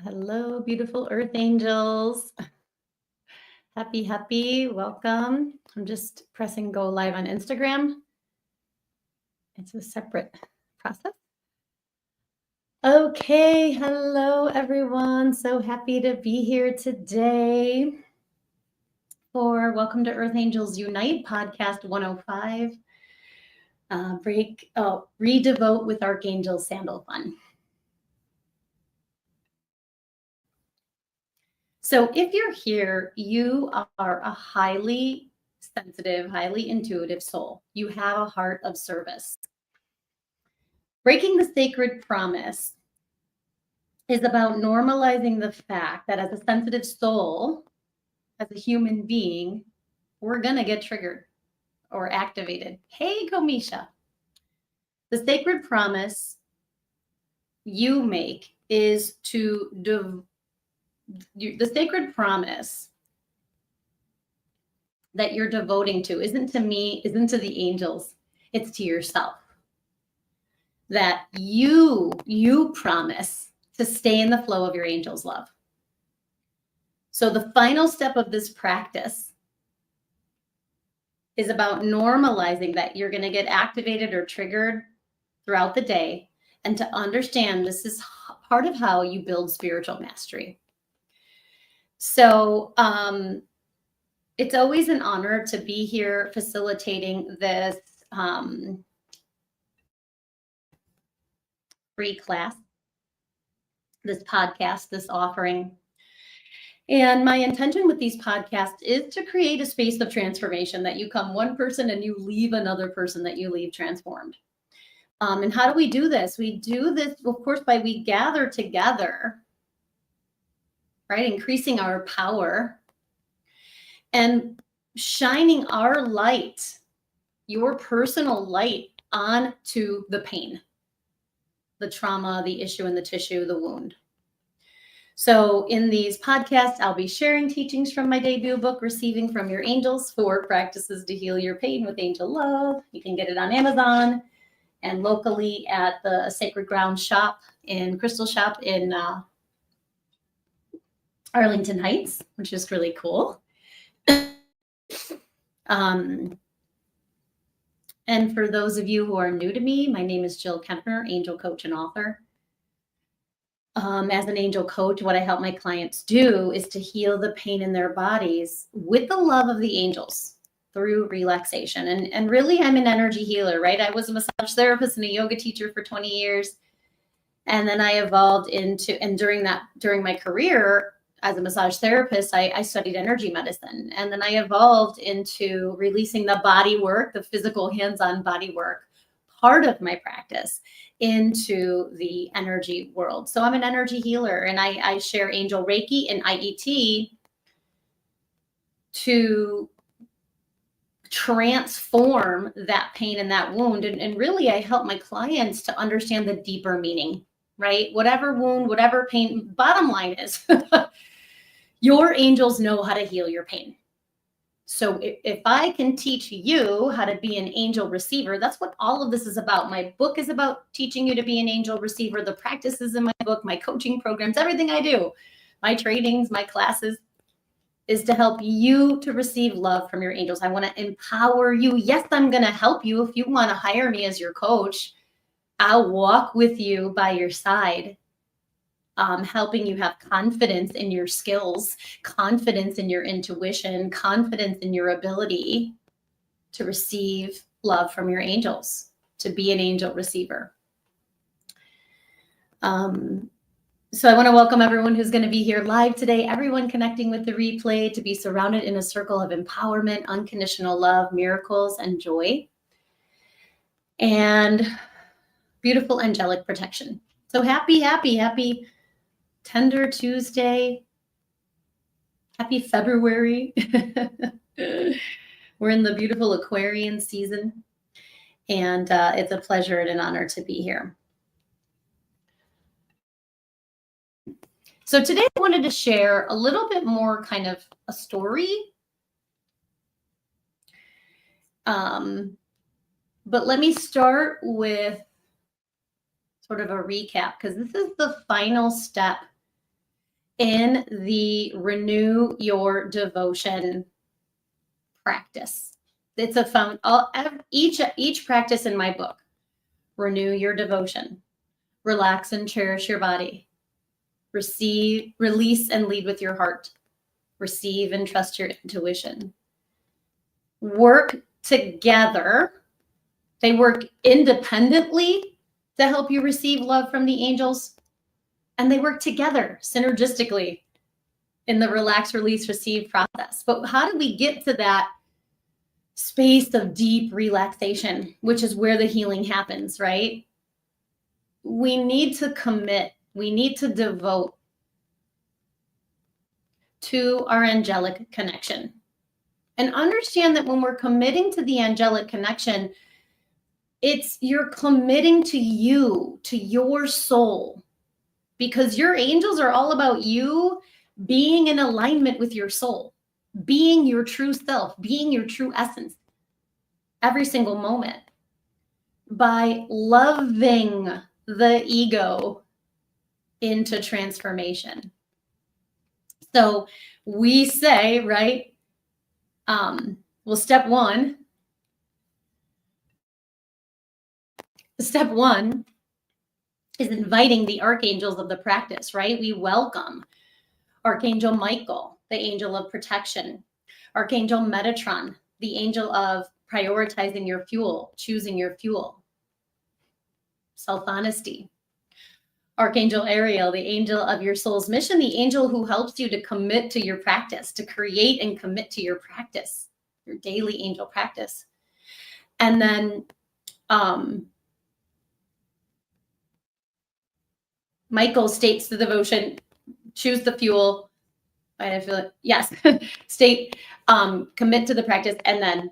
Hello, beautiful earth angels. Happy, welcome. I'm just pressing go live on Instagram. It's a separate process. Okay, hello everyone. So happy to be here today for Welcome to Earth Angels Unite podcast 105. Re-devote with Archangel Sandalphon. So if you're here, you are a highly sensitive, highly intuitive soul. You have a heart of service. Breaking the sacred promise is about normalizing the fact that as a sensitive soul, as a human being, we're going to get triggered or activated. Hey, Komisha. The sacred promise you make is to the sacred promise that you're devoting to isn't to me, isn't to the angels, it's to yourself. That you promise to stay in the flow of your angel's love. So the final step of this practice is about normalizing that you're going to get activated or triggered throughout the day, and to understand this is part of how you build spiritual mastery. So it's always an honor to be here facilitating this free class, this podcast, this offering. And my intention with these podcasts is to create a space of transformation, that you come one person and you leave another person that you leave transformed. And how do we do this? We do this, of course, by we gather together, right? Increasing our power and shining our light, your personal light, onto the pain, the trauma, the issue in the tissue, the wound. So in these podcasts, I'll be sharing teachings from my debut book, Receiving from Your Angels, 4 Practices to Heal Your Pain with Angel Love. You can get it on Amazon and locally at the Sacred Ground shop in Crystal Shop in Arlington Heights, which is really cool. And for those of you who are new to me, my name is Jill Kempner, angel coach and author. As an angel coach, what I help my clients do is to heal the pain in their bodies with the love of the angels through relaxation. And really, I'm an energy healer, right? I was a massage therapist and a yoga teacher for 20 years. And then I evolved into, and during my career as a massage therapist, I studied energy medicine. And then I evolved into releasing the body work, the physical hands-on body work, part of my practice, into the energy world. So I'm an energy healer, and I share angel Reiki and IET to transform that pain and that wound. And really, I help my clients to understand the deeper meaning, right? Whatever wound, whatever pain, bottom line is, your angels know how to heal your pain. So if I can teach you how to be an angel receiver, that's what all of this is about. My book is about teaching you to be an angel receiver. The practices in my book, my coaching programs, everything I do, my trainings, my classes, is to help you to receive love from your angels. I want to empower you. Yes, I'm going to help you. If you want to hire me as your coach, I'll walk with you by your side. Helping you have confidence in your skills, confidence in your intuition, confidence in your ability to receive love from your angels, to be an angel receiver. So I want to welcome everyone who's going to be here live today, everyone connecting with the replay, to be surrounded in a circle of empowerment, unconditional love, miracles, and joy, and beautiful angelic protection. So happy Tender Tuesday. Happy February. We're in the beautiful Aquarian season, and it's a pleasure and an honor to be here. So today I wanted to share a little bit more kind of a story. But let me start with sort of a recap, because this is the final step in the Renew Your Devotion practice. It's each practice in my book. Renew your devotion. Relax and cherish your body. Receive, release, and lead with your heart. Receive and trust your intuition. Work together. They work independently to help you receive love from the angels, and they work together synergistically in the relax, release, receive process. But how do we get to that space of deep relaxation, which is where the healing happens, right? We need to commit. We need to devote to our angelic connection. And understand that when we're committing to the angelic connection, you're committing to you, to your soul, because your angels are all about you being in alignment with your soul, being your true self, being your true essence every single moment by loving the ego into transformation. So we say, right? Well, step one is inviting the archangels of the practice, right? We welcome Archangel Michael, the angel of protection, Archangel Metatron, the angel of prioritizing your fuel, choosing your fuel, self-honesty, Archangel Ariel, the angel of your soul's mission, the angel who helps you to commit to your practice, to create and commit to your practice, your daily angel practice. And then Michael states the devotion, choose the fuel. I feel like, yes, commit to the practice. And then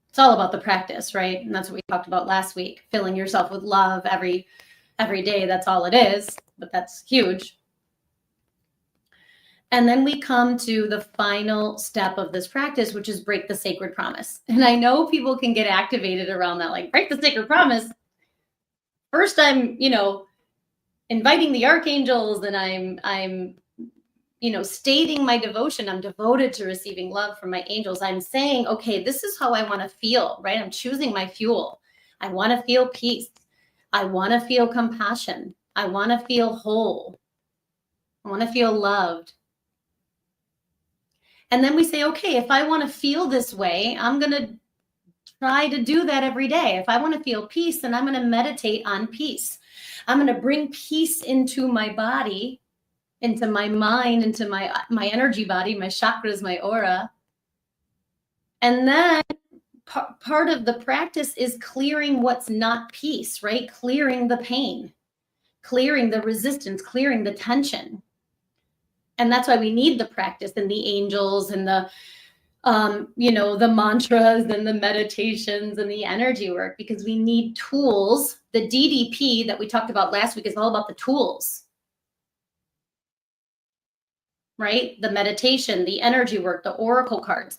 it's all about the practice, right? And that's what we talked about last week, filling yourself with love every day. That's all it is, but that's huge. And then we come to the final step of this practice, which is break the sacred promise. And I know people can get activated around that, like break the sacred promise. First, I'm, inviting the archangels, and I'm stating my devotion. I'm devoted to receiving love from my angels. I'm saying, okay, this is how I want to feel, right? I'm choosing my fuel. I want to feel peace. I want to feel compassion. I want to feel whole. I want to feel loved. And then we say, okay, if I want to feel this way, I'm going to try to do that every day. If I want to feel peace, then I'm going to meditate on peace. I'm going to bring peace into my body, into my mind, into my energy body, my chakras, my aura. And then part of the practice is clearing what's not peace, right? Clearing the pain, clearing the resistance, clearing the tension. And that's why we need the practice and the angels and the mantras and the meditations and the energy work, because we need tools. The DDP that we talked about last week is all about the tools, right? The meditation, the energy work, the oracle cards,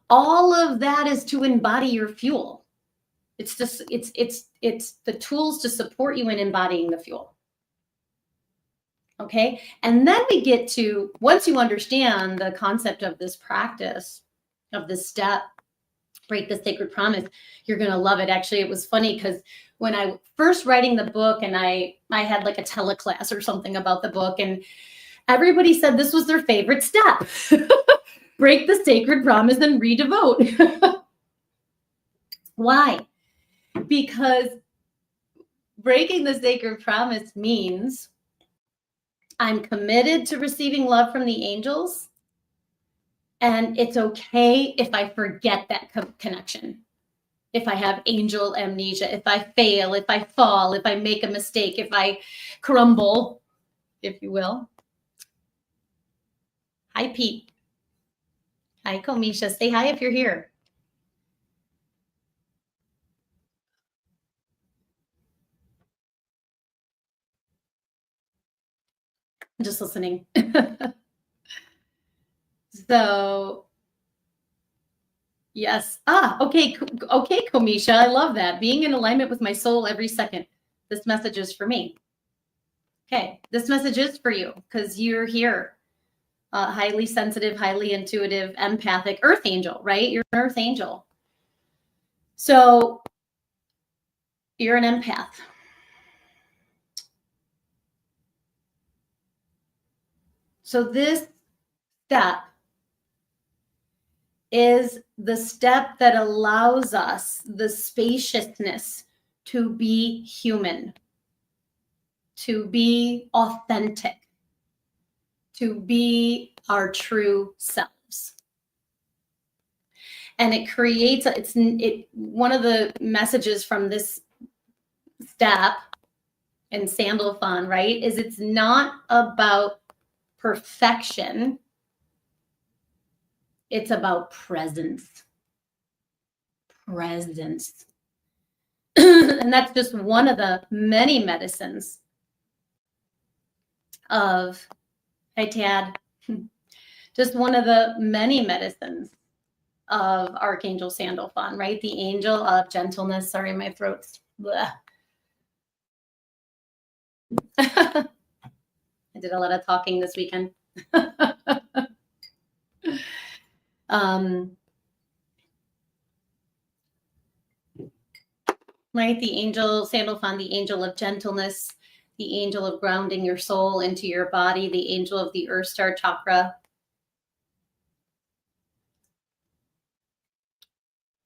all of that is to embody your fuel. It's the tools to support you in embodying the fuel. Okay. And then we get to, once you understand the concept of this practice, of this step, break the sacred promise, you're going to love it. Actually, it was funny because when I first writing the book, and I had like a teleclass or something about the book, and everybody said this was their favorite step. Break the sacred promise and re-devote. Why? Because breaking the sacred promise means I'm committed to receiving love from the angels, and it's okay if I forget that connection, if I have angel amnesia, if I fail, if I fall, if I make a mistake, if I crumble, if you will. Hi, Pete. Hi, Komisha. Say hi if you're here. I'm just listening. So, yes. Okay, Komisha. I love that. Being in alignment with my soul every second. This message is for me. Okay, this message is for you because you're here. Highly sensitive, highly intuitive, empathic earth angel, right? You're an earth angel. So you're an empath. So this step is the step that allows us the spaciousness to be human, to be authentic, to be our true selves. And it creates, one of the messages from this step in Sandalphon, right, is it's not about perfection. It's about presence. Presence. And that's just one of the many medicines of, hey, Tad, just one of the many medicines of Archangel Sandalphon, right? The angel of gentleness. Sorry, my throat's bleh. I did a lot of talking this weekend. Right? The angel Sandalphon, the angel of gentleness, the angel of grounding your soul into your body, the angel of the Earth Star chakra.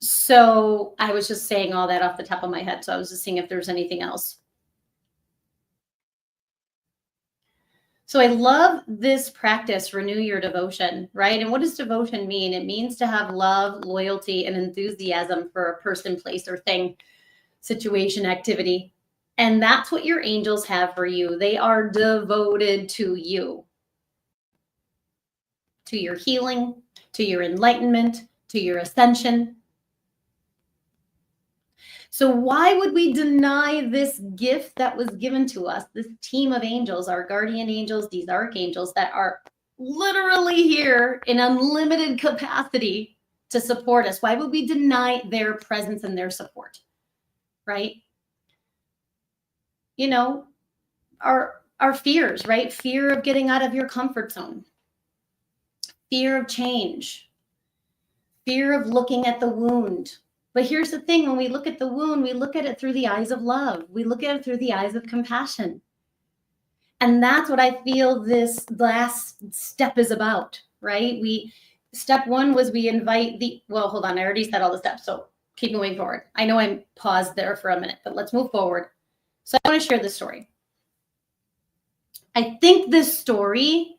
So I was just saying all that off the top of my head. So I was just seeing if there's anything else. So I love this practice, renew your devotion, right? And what does devotion mean? It means to have love, loyalty, and enthusiasm for a person, place, or thing, situation, activity. And that's what your angels have for you. They are devoted to you, to your healing, to your enlightenment, to your ascension. So why would we deny this gift that was given to us, this team of angels, our guardian angels, these archangels that are literally here in unlimited capacity to support us? Why would we deny their presence and their support, right? You know, our fears, right? Fear of getting out of your comfort zone, fear of change, fear of looking at the wound. But here's the thing, when we look at the wound, we look at it through the eyes of love. We look at it through the eyes of compassion. And that's what I feel this last step is about, right? Step one was we invite well, hold on, I already said all the steps, so keep moving forward. I know I'm paused there for a minute, but let's move forward. So I want to share this story. I think this story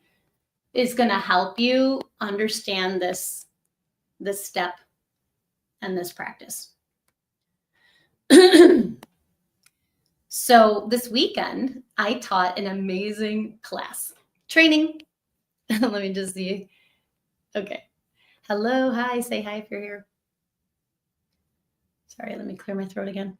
is going to help you understand this step and this practice. So this weekend, I taught an amazing class training. Let me just see. Okay. Hello. Hi. Say hi if you're here. Sorry. Let me clear my throat again.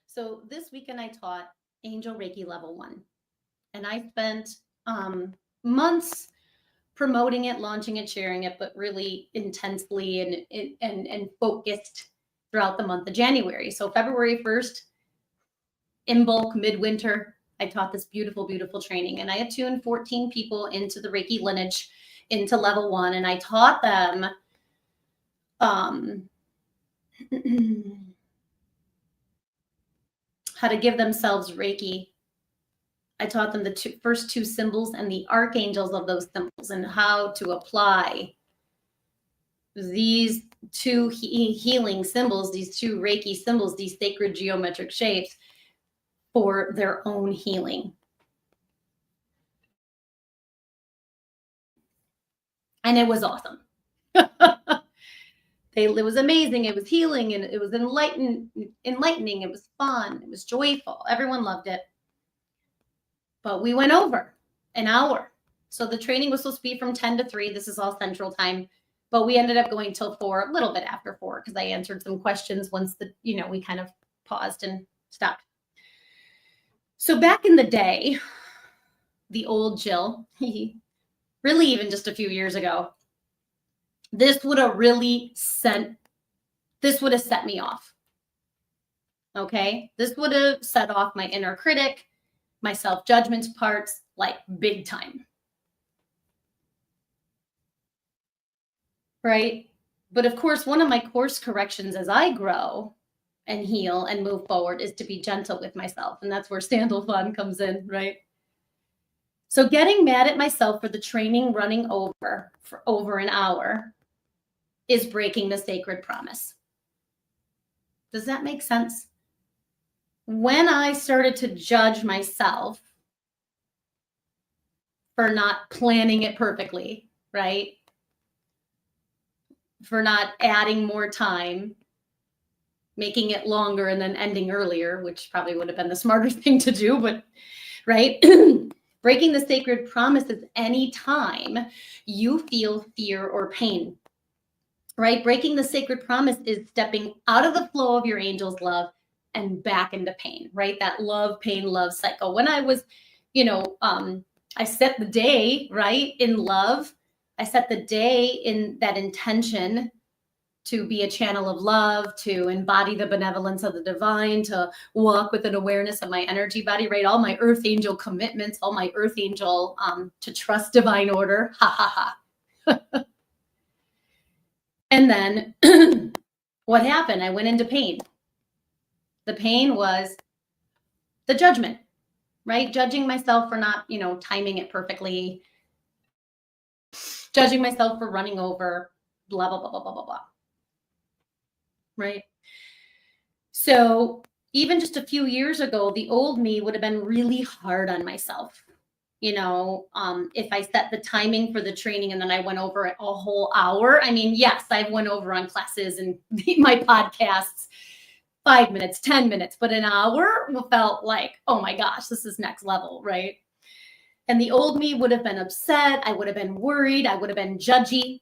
So this weekend, I taught Angel Reiki Level 1. And I spent months promoting it, launching it, sharing it, but really intensely and focused throughout the month of January. So February 1st, in bulk, midwinter, I taught this beautiful, beautiful training. And I attuned 14 people into the Reiki lineage, into level 1. And I taught them how to give themselves Reiki. I taught them the first two symbols and the archangels of those symbols and how to apply these two healing symbols, these two Reiki symbols, these sacred geometric shapes for their own healing. And it was awesome. It was amazing. It was healing and it was enlightening. It was fun. It was joyful. Everyone loved it. But we went over an hour. So the training was supposed to be from 10 to 3. This is all Central Time. But we ended up going till 4, a little bit after 4, because I answered some questions once we kind of paused and stopped. So back in the day, the old Jill, really even just a few years ago, this would have really sent this would have set me off. Okay. This would have set off my inner critic, my self-judgment parts, like big time. Right. But of course, one of my course corrections as I grow and heal and move forward is to be gentle with myself. And that's where Sandalphon comes in, right? So getting mad at myself for the training running over for over an hour is breaking the sacred promise. Does that make sense? When I started to judge myself for not planning it perfectly, right? For not adding more time, making it longer and then ending earlier, which probably would have been the smarter thing to do, but right? Breaking the sacred promise is any time you feel fear or pain, right? Breaking the sacred promise is stepping out of the flow of your angel's love and back into pain, right? That love, pain, love cycle. When I was, I set the day, right, in love. I set the day in that intention to be a channel of love, to embody the benevolence of the divine, to walk with an awareness of my energy body, right? All my earth angel commitments, all my earth angel to trust divine order. Ha ha ha. And then what happened? I went into pain. The pain was the judgment, right? Judging myself for not, timing it perfectly, judging myself for running over, blah, blah, blah, blah, blah, blah, blah. Right? So even just a few years ago, the old me would have been really hard on myself. If I set the timing for the training and then I went over it a whole hour. I mean, yes, I went over on classes and my podcasts 5 minutes, 10 minutes, but an hour felt like, oh my gosh, this is next level, right? And the old me would have been upset. I would have been worried. I would have been judgy,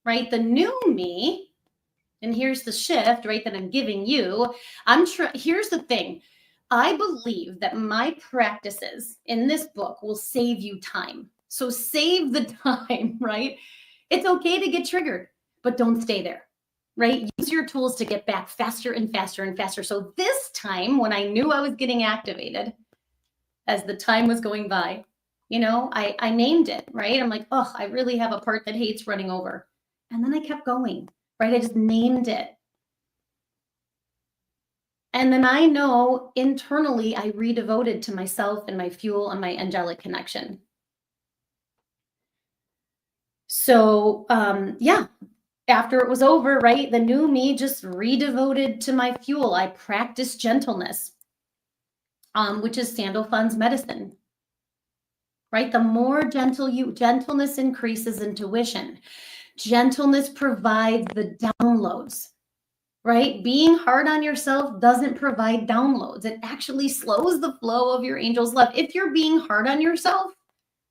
right? The new me, and here's the shift, right, that I'm giving you. Here's the thing. I believe that my practices in this book will save you time. So save the time, right? It's okay to get triggered, but don't stay there, right? Use your tools to get back faster and faster and faster. So this time, when I knew I was getting activated, as the time was going by, I named it, right? I'm like, oh, I really have a part that hates running over. And then I kept going, right? I just named it. And then I know internally I re-devoted to myself and my fuel and my angelic connection. So, after it was over, right, the new me just re-devoted to my fuel. I practiced gentleness, which is Sandalphon's medicine, right? The more gentleness increases intuition. Gentleness provides the downloads, right? Being hard on yourself doesn't provide downloads. It actually slows the flow of your angel's love. If you're being hard on yourself,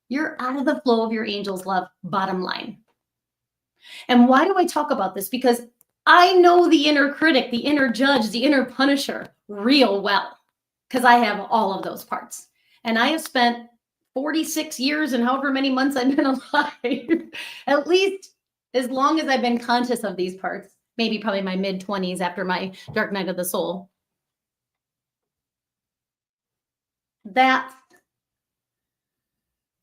you're out of the flow of your angel's love, bottom line. And why do I talk about this? Because I know the inner critic, the inner judge, the inner punisher real well, because I have all of those parts. And I have spent 46 years and however many months I've been alive, at least as long as I've been conscious of these parts, maybe probably my mid-20s after my dark night of the soul. That's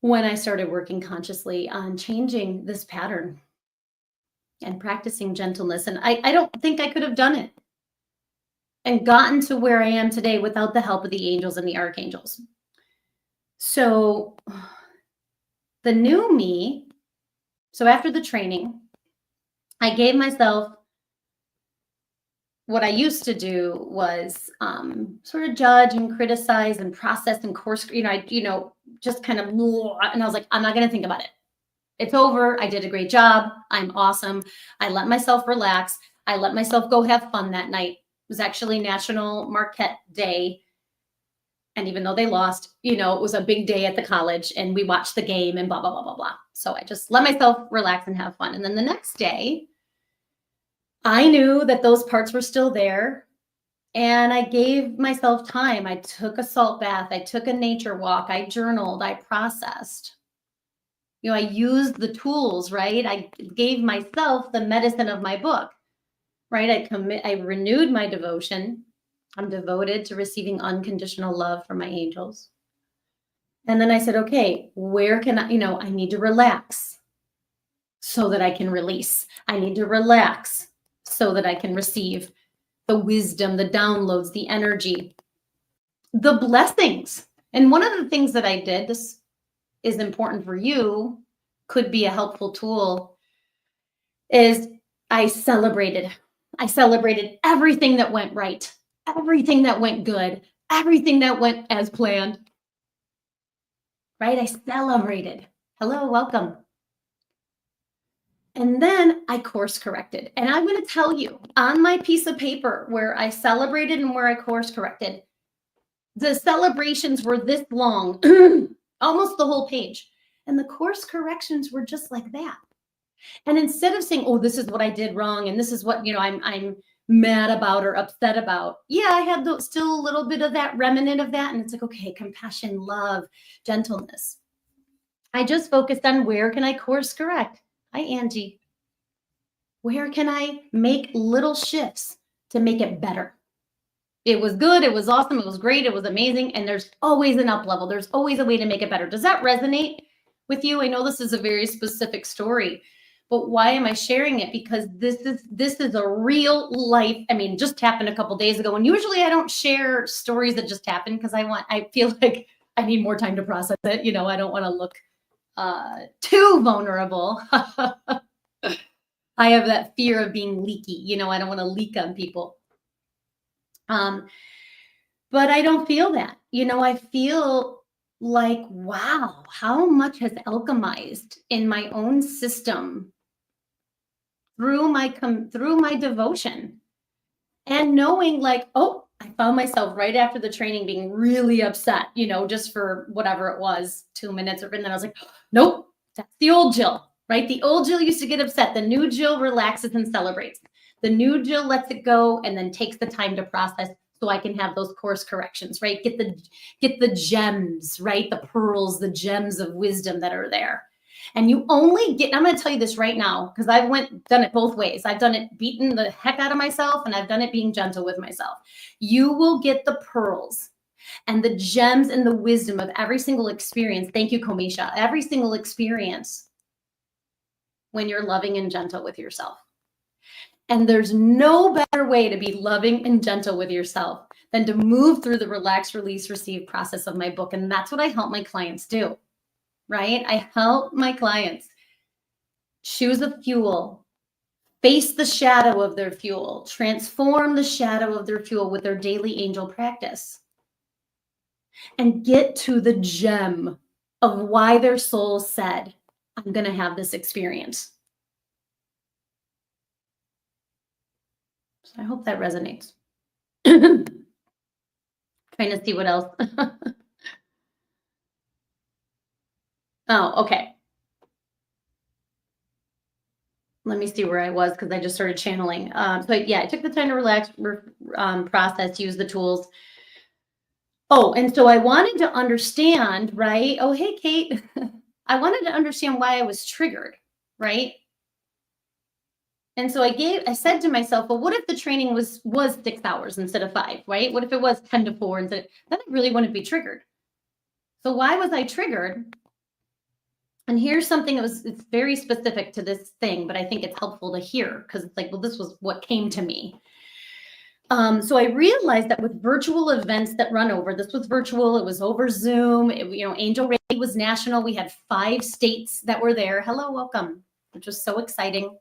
when I started working consciously on changing this pattern and practicing gentleness. And I don't think I could have done it and gotten to where I am today without the help of the angels and the archangels. So the new me, so after the training, I gave myself what I used to do was sort of judge and criticize and process and course, just kind of, and I was like, I'm not going to think about it. It's over. I did a great job. I'm awesome. I let myself relax. I let myself go have fun that night. It was actually National Marquette Day. And even though they lost, it was a big day at the college and we watched the game and blah, blah, blah, blah, blah. So I just let myself relax and have fun. And then the next day, I knew that those parts were still there. And I gave myself time. I took a salt bath. I took a nature walk. I journaled. I processed. I used the tools, right? I gave myself the medicine of my book, right? I renewed my devotion. I'm devoted to receiving unconditional love from my angels. And then I said, okay, where can I need to relax so that I can release. I need to relax so that I can receive the wisdom, the downloads, the energy, the blessings. And one of the things that I did, this is important for you, could be a helpful tool, is I celebrated. I celebrated everything that went right, everything that went good, everything that went as planned, right? I celebrated. Hello, welcome. And then I course corrected. And I'm going to tell you on my piece of paper where I celebrated and where I course corrected, the celebrations were this long, almost the whole page. And the course corrections were just like that. And instead of saying, oh, this is what I did wrong, and this is what, I'm mad about or upset about. Yeah, I had still a little bit of that remnant of that. And it's like, okay, compassion, love, gentleness. I just focused on where can I course correct? Hi, Angie. Where can I make little shifts to make it better? It was good. It was awesome. It was great. It was amazing. And there's always an up level. There's always a way to make it better. Does that resonate with you? I know this is a very specific story, but why am I sharing it? Because this is a real life. I mean, just happened a couple days ago. And usually I don't share stories that just happened because I feel like I need more time to process it. I don't want to look too vulnerable. I have that fear of being leaky. I don't want to leak on people. But I don't feel that. I feel like, wow, how much has alchemized in my own system through my devotion, and knowing like, oh, I found myself right after the training being really upset, just for whatever it was, 2 minutes, and then I was like, nope, that's the old Jill, right? The old Jill used to get upset. The new Jill relaxes and celebrates. The new Jill lets it go and then takes the time to process so I can have those course corrections, right? Get the gems, right? The pearls, the gems of wisdom that are there. And you only get, I'm going to tell you this right now, because I've done it both ways. I've done it beating the heck out of myself, and I've done it being gentle with myself. You will get the pearls and the gems and the wisdom of every single experience. Thank you, Komisha. Every single experience when you're loving and gentle with yourself. And there's no better way to be loving and gentle with yourself than to move through the relax, release, receive process of my book. And that's what I help my clients do, right? I help my clients choose a fuel, face the shadow of their fuel, transform the shadow of their fuel with their daily angel practice, and get to the gem of why their soul said, I'm going to have this experience. So I hope that resonates. Trying to see what else. Oh, okay. Let me see where I was, because I just started channeling. So yeah, I took the time to relax, process, use the tools. Oh, and so I wanted to understand, right? Oh, hey, Kate. I wanted to understand why I was triggered, right? And so I said to myself, well, what if the training was 6 hours instead of 5, right? What if it was 10 to 4 instead? Then I really wouldn't be triggered. So why was I triggered? And here's something it's very specific to this thing, but I think it's helpful to hear, because it's like, well, this was what came to me. So I realized that with virtual events that run over, this was virtual, it was over Zoom, Angel Ray was national. We had 5 states that were there. Hello, welcome, which was so exciting.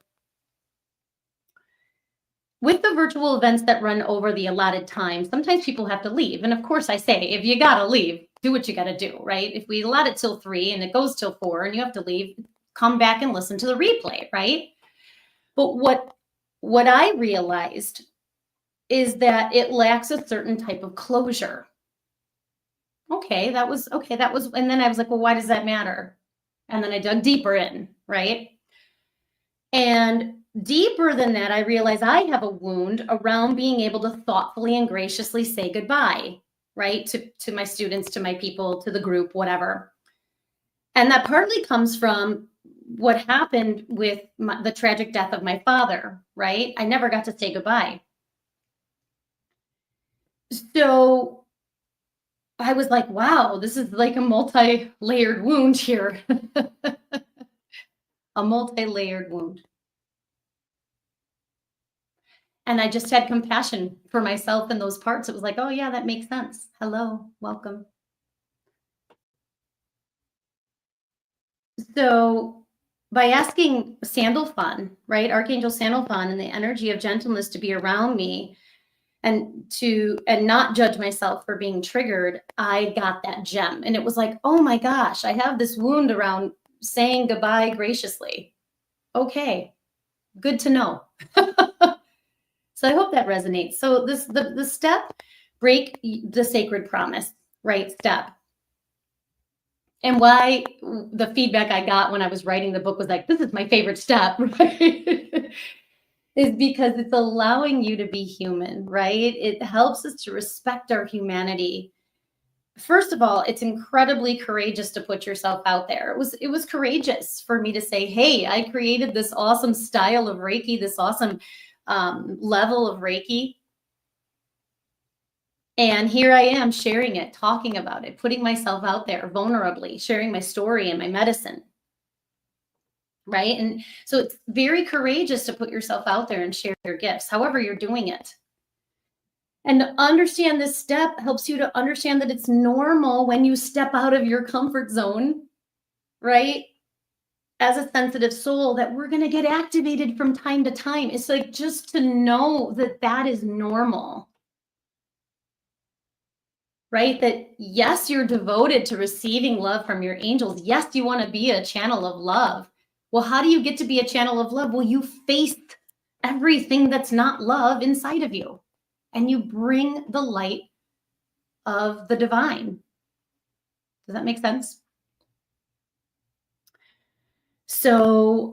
With the virtual events that run over the allotted time, sometimes people have to leave. And of course I say, if you got to leave, do what you got to do, right? If we allot it till 3 and it goes till 4 and you have to leave, come back and listen to the replay, right? But what I realized is that it lacks a certain type of closure. Okay, that was, and then I was like, well, why does that matter? And then I dug deeper in, right? And deeper than that, I realized I have a wound around being able to thoughtfully and graciously say goodbye, right? To my students, to my people, to the group, whatever. And that partly comes from what happened with the tragic death of my father, right? I never got to say goodbye. So I was like, wow, this is like a multi-layered wound here. A multi-layered wound. And I just had compassion for myself in those parts. It was like, oh yeah, that makes sense. Hello, welcome. So by asking Sandalphon, right, Archangel Sandalphon and the energy of gentleness to be around me and not judge myself for being triggered, I got that gem. And it was like, oh my gosh, I have this wound around saying goodbye graciously. Okay, good to know. So I hope that resonates. So the step, break the sacred promise, right? Step. And why the feedback I got when I was writing the book was like, this is my favorite step, right? Is because it's allowing you to be human, right? It helps us to respect our humanity. First of all, it's incredibly courageous to put yourself out there. It was courageous for me to say, hey, I created this awesome style of Reiki, this awesome level of Reiki. And here I am sharing it, talking about it, putting myself out there vulnerably, sharing my story and my medicine. Right. And so it's very courageous to put yourself out there and share your gifts, however you're doing it. And to understand this step helps you to understand that it's normal when you step out of your comfort zone, right? As a sensitive soul, that we're going to get activated from time to time. It's like just to know that that is normal. Right? That yes, you're devoted to receiving love from your angels. Yes, you want to be a channel of love. Well, how do you get to be a channel of love? Well, you face everything that's not love inside of you, and you bring the light of the divine. Does that make sense? So,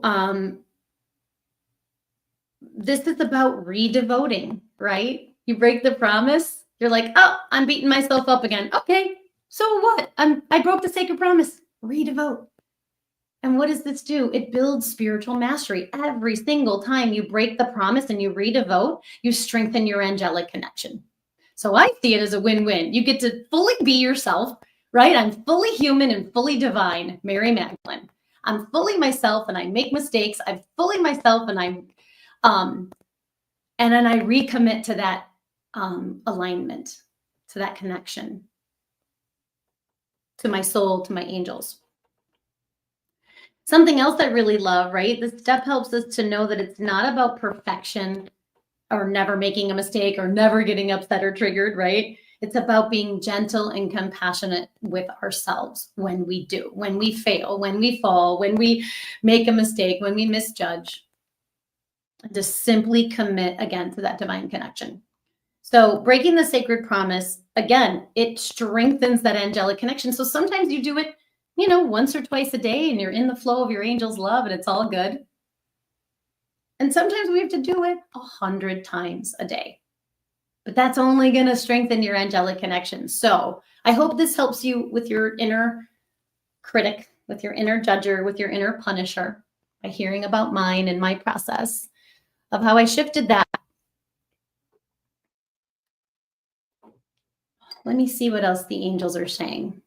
this is about re-devoting, right? You break the promise. You're like, oh, I'm beating myself up again. Okay, so what? I broke the sacred promise. Re-devote. And what does this do? It builds spiritual mastery. Every single time you break the promise and you re-devote, you strengthen your angelic connection. So I see it as a win-win. You get to fully be yourself, right? I'm fully human and fully divine, Mary Magdalene. I'm fully myself and I make mistakes. I'm fully myself and and then I recommit to that alignment, to that connection, to my soul, to my angels. Something else I really love, right? This step helps us to know that it's not about perfection or never making a mistake or never getting upset or triggered, right? It's about being gentle and compassionate with ourselves when we do, when we fail, when we fall, when we make a mistake, when we misjudge. Just simply commit again to that divine connection. So breaking the sacred promise, again, it strengthens that angelic connection. So sometimes you do it, once or twice a day and you're in the flow of your angel's love and it's all good. And sometimes we have to do it 100 times a day. But that's only going to strengthen your angelic connection. So I hope this helps you with your inner critic, with your inner judger, with your inner punisher, by hearing about mine and my process of how I shifted that. Let me see what else the angels are saying.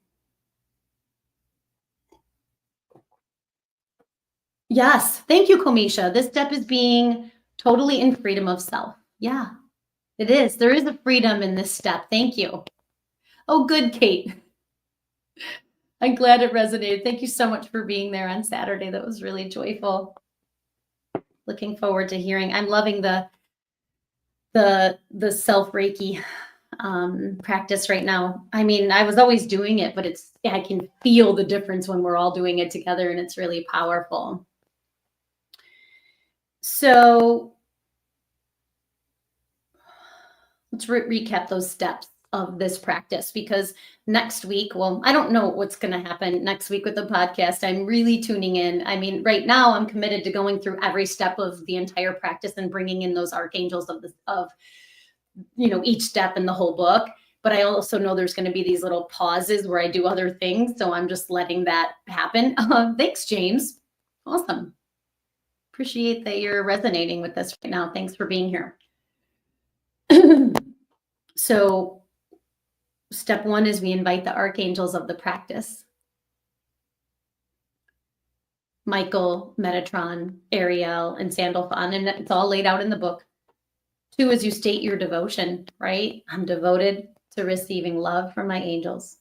Yes. Thank you, Komisha. This step is being totally in freedom of self. Yeah, it is. There is a freedom in this step. Thank you. Oh, good, Kate. I'm glad it resonated. Thank you so much for being there on Saturday. That was really joyful. Looking forward to hearing. I'm loving the self Reiki practice right now. I mean, I was always doing it, but I can feel the difference when we're all doing it together, and it's really powerful. So let's recap those steps of this practice, because next week, well, I don't know what's going to happen next week with the podcast. I'm really tuning in. I mean, right now I'm committed to going through every step of the entire practice and bringing in those archangels of each step in the whole book. but I also know there's going to be these little pauses where I do other things. So I'm just letting that happen. Thanks, James. Awesome. Appreciate that you're resonating with this right now. Thanks for being here. So step one is we invite the archangels of the practice. Michael, Metatron, Ariel, and Sandalphon, and it's all laid out in the book. 2 is you state your devotion, right? I'm devoted to receiving love from my angels.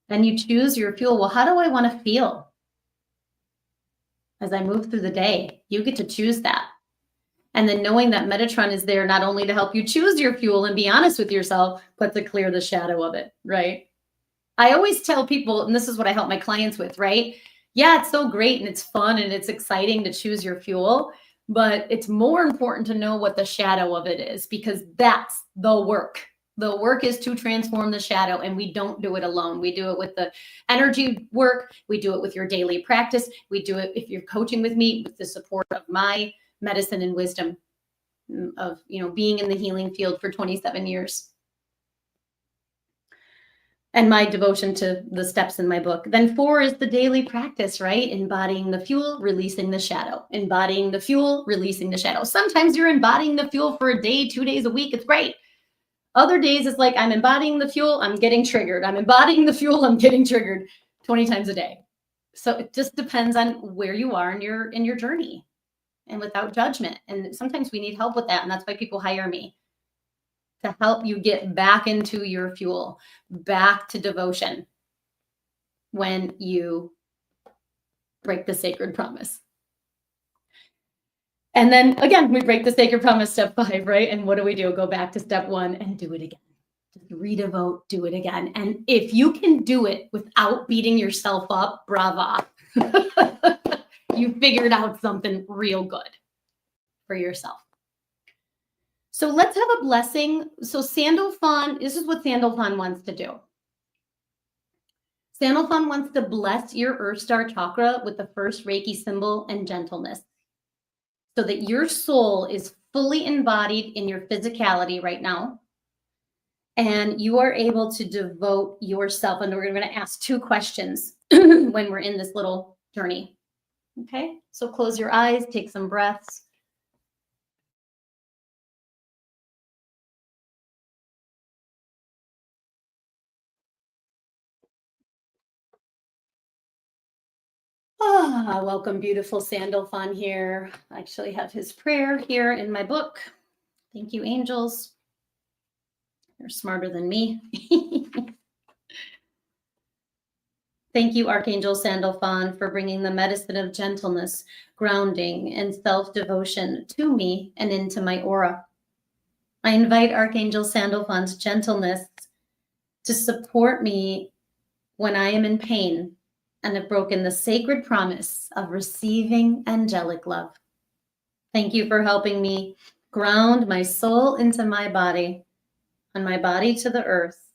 Then you choose your fuel. Well, how do I want to feel as I move through the day? You get to choose that. And then knowing that Metatron is there not only to help you choose your fuel and be honest with yourself, but to clear the shadow of it, right? I always tell people, and this is what I help my clients with, right? Yeah, it's so great and it's fun and it's exciting to choose your fuel, but it's more important to know what the shadow of it is, because that's the work. The work is to transform the shadow, and we don't do it alone. We do it with the energy work. We do it with your daily practice. We do it, if you're coaching with me, with the support of my medicine and wisdom of, being in the healing field for 27 years. And my devotion to the steps in my book. Then 4 is the daily practice, right? Embodying the fuel, releasing the shadow. Embodying the fuel, releasing the shadow. Sometimes you're embodying the fuel for a day, 2 days a week. It's great. Other days it's like, I'm embodying the fuel, I'm getting triggered. I'm embodying the fuel, I'm getting triggered 20 times a day. So it just depends on where you are in your journey, and without judgment. And sometimes we need help with that. And that's why people hire me, to help you get back into your fuel, back to devotion when you break the sacred promise. And then again, we break the sacred promise, step 5, right? And what do? Go back to step 1 and do it again. Just re-devote, do it again. And if you can do it without beating yourself up, brava. You figured out something real good for yourself. So let's have a blessing. So Sandalphon, this is what Sandalphon wants to do. Sandalphon wants to bless your Earth Star chakra with the first Reiki symbol and gentleness, so that your soul is fully embodied in your physicality right now. And you are able to devote yourself. And we're going to ask 2 questions when we're in this little journey. Okay, so close your eyes, take some breaths. Welcome, beautiful Sandalphon here. I actually have his prayer here in my book. Thank you, angels. You're smarter than me. Thank you, Archangel Sandalphon, for bringing the medicine of gentleness, grounding, and self-devotion to me and into my aura. I invite Archangel Sandalphon's gentleness to support me when I am in pain and have broken the sacred promise of receiving angelic love. Thank you for helping me ground my soul into my body and my body to the earth,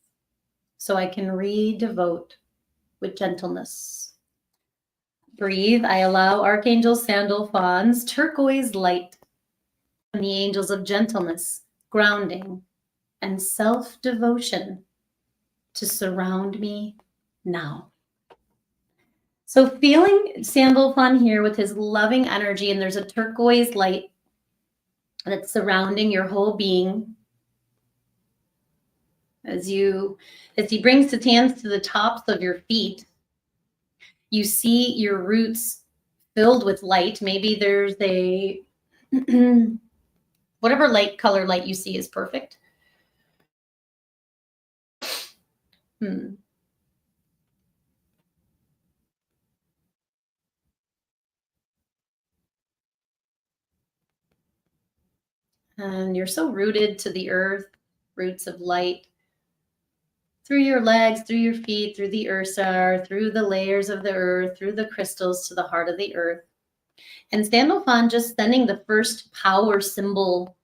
so I can re-devote with gentleness. Breathe. I allow Archangel Sandalphon's turquoise light and the angels of gentleness, grounding, and self-devotion to surround me now. So feeling Sandalphon here with his loving energy, and there's a turquoise light that's surrounding your whole being. As he brings his hands to the tops of your feet, you see your roots filled with light. Maybe there's a, whatever light color light you see is perfect. And you're so rooted to the earth, roots of light, through your legs, through your feet, through the earth star, through the layers of the earth, through the crystals to the heart of the earth. And Sandalphon just sending the first power symbol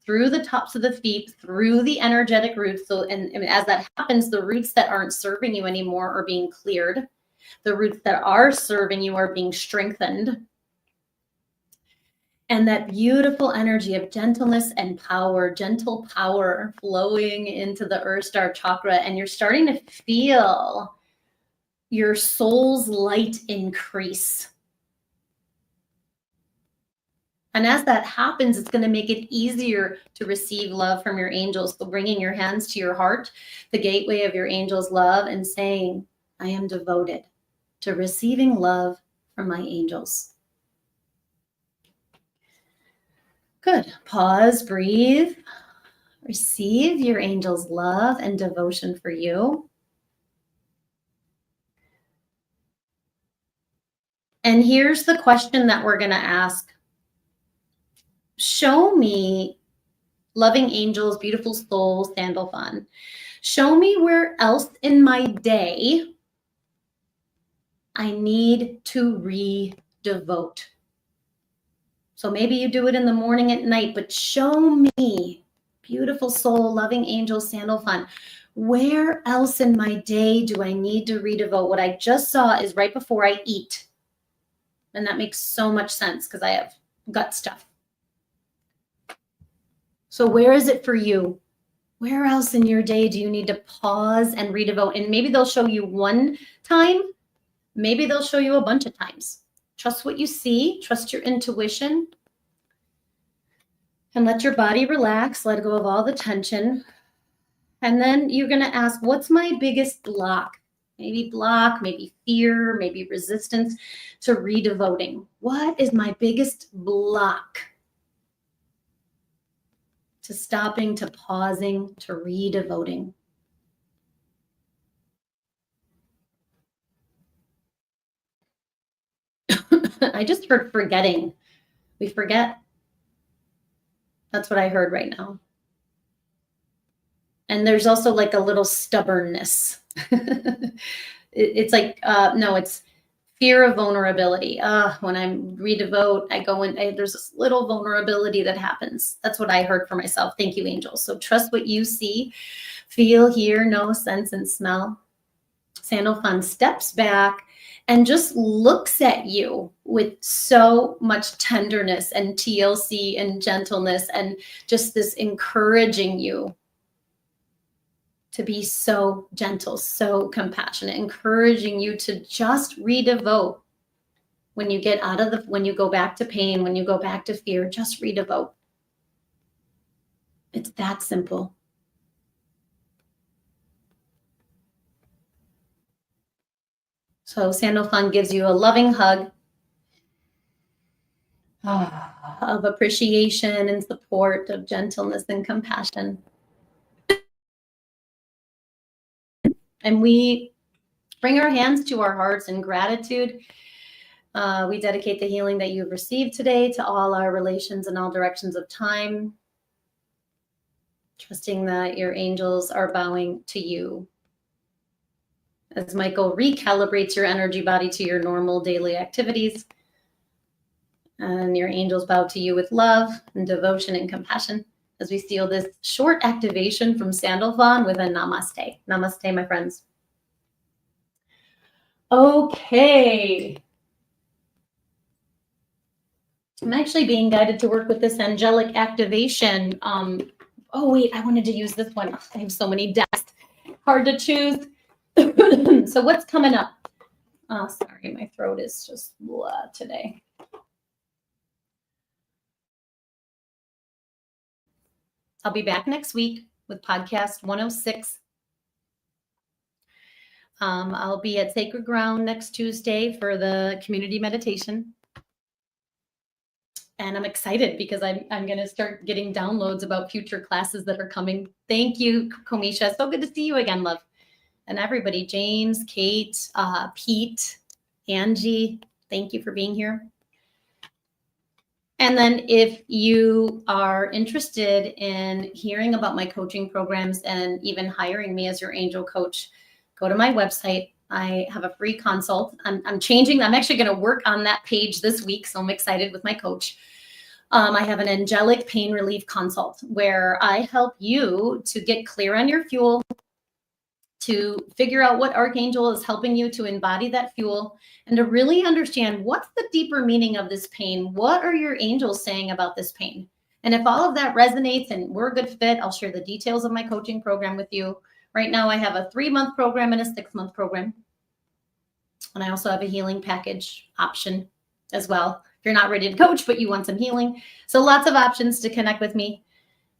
through the tops of the feet, through the energetic roots. So, and as that happens, the roots that aren't serving you anymore are being cleared. The roots that are serving you are being strengthened. And that beautiful energy of gentleness and power, gentle power flowing into the Earth Star chakra. And you're starting to feel your soul's light increase. And as that happens, it's going to make it easier to receive love from your angels. So bringing your hands to your heart, the gateway of your angels' love, and saying, I am devoted to receiving love from my angels. Good. Pause, breathe, receive your angels' love and devotion for you. And here's the question that we're going to ask. Show me, loving angels, beautiful soul, Sandalphon. Show me where else in my day I need to re-devote. So maybe you do it in the morning, at night, but show me, beautiful soul, loving angel, Sandalphon, where else in my day do I need to re-devote? What I just saw is right before I eat. And that makes so much sense because I have gut stuff. So where is it for you? Where else in your day do you need to pause and re-devote? And maybe they'll show you one time. Maybe they'll show you a bunch of times. Trust what you see. Trust your intuition. And let your body relax. Let go of all the tension. And then you're going to ask, what's my biggest block? Maybe fear, maybe resistance to re-devoting. What is my biggest block to stopping, to pausing, to re-devoting? I just heard forgetting. We forget. That's what I heard right now. And there's also like a little stubbornness. It's like, no, it's fear of vulnerability. When I'm re-devote, I go in, there's this little vulnerability that happens. That's what I heard for myself. Thank you, angels. So trust what you see, feel, hear, know, sense, and smell. Sandalphon steps back and just looks at you with so much tenderness and TLC and gentleness and just this encouraging you to be so gentle, so compassionate, encouraging you to just re-devote. When you get out of when you go back to pain, when you go back to fear, just re-devote. It's that simple. So Sandalphon gives you a loving hug of appreciation and support, of gentleness and compassion. And we bring our hands to our hearts in gratitude. We dedicate the healing that you've received today to all our relations in all directions of time, trusting that your angels are bowing to you. As Michael recalibrates your energy body to your normal daily activities, and your angels bow to you with love and devotion and compassion as we seal this short activation from Sandalphon with a namaste. Namaste, my friends. Okay. I'm actually being guided to work with this angelic activation. Oh, wait, I wanted to use this one. I have so many decks. Hard to choose. So what's coming up? Oh, sorry, my throat is just blah today. I'll be back next week with podcast 106. I'll be at Sacred Ground next Tuesday for the community meditation. And I'm excited because I'm going to start getting downloads about future classes that are coming. Thank you, Komisha. So good to see you again, love. And everybody, James, Kate, Pete, Angie, thank you for being here. And then if you are interested in hearing about my coaching programs and even hiring me as your angel coach, go to my website. I have a free consult. I'm actually going to work on that page this week. So I'm excited with my coach. I have an angelic pain relief consult where I help you to get clear on your fuel, to figure out what archangel is helping you to embody that fuel and to really understand what's the deeper meaning of this pain. What are your angels saying about this pain? And if all of that resonates and we're a good fit, I'll share the details of my coaching program with you. Right now, I have a 3-month program and a 6-month program. And I also have a healing package option as well. If you're not ready to coach, but you want some healing. So lots of options to connect with me.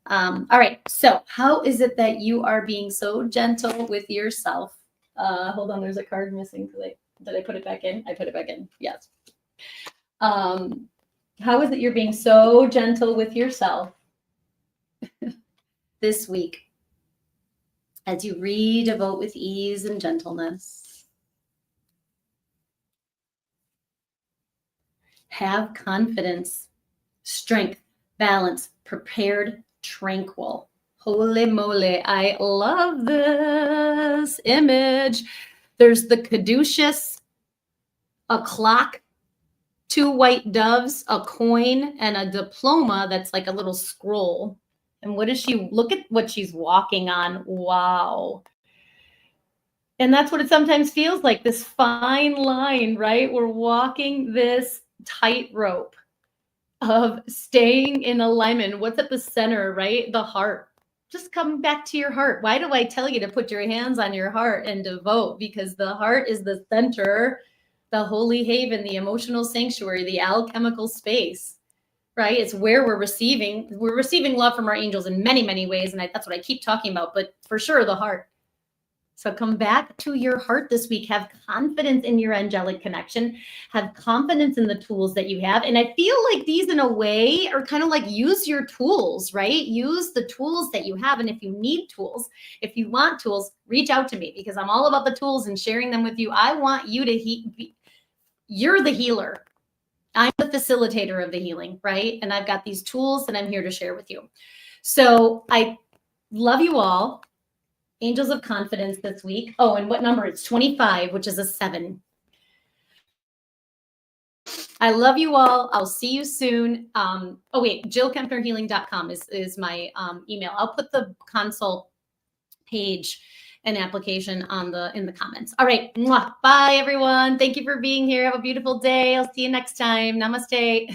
All right. So how is it that you are being so gentle with yourself? Hold on. There's a card missing. Did I put it back in? I put it back in. Yes. How is it you're being so gentle with yourself this week as you re-devote with ease and gentleness? Have confidence, strength, balance, prepared, tranquil. Holy moly, I love this image. There's the caduceus, a clock, 2 white doves, a coin, and a diploma that's like a little scroll. And what is she? Look at what she's walking on. Wow. And that's what it sometimes feels like, this fine line, right? We're walking this tightrope of staying in alignment. What's at the center, right? The heart. Just come back to your heart. Why do I tell you to put your hands on your heart and devote? Because the heart is the center, the holy haven, the emotional sanctuary, the alchemical space, right? It's where we're receiving love from our angels in many, many ways. And that's what I keep talking about, but for sure, the heart. So come back to your heart this week. Have confidence in your angelic connection. Have confidence in the tools that you have. And I feel like these, in a way, are kind of like use your tools, right? Use the tools that you have. And if you need tools, if you want tools, reach out to me, because I'm all about the tools and sharing them with you. I want you to you're the healer. I'm the facilitator of the healing, right? And I've got these tools that I'm here to share with you. So I love you all. Angels of confidence this week. Oh, and what number? It's 25, which is a 7. I love you all. I'll see you soon. Oh, wait, JillKempnerHealing.com is my email. I'll put the consult page and application in the comments. All right. Mwah. Bye, everyone. Thank you for being here. Have a beautiful day. I'll see you next time. Namaste.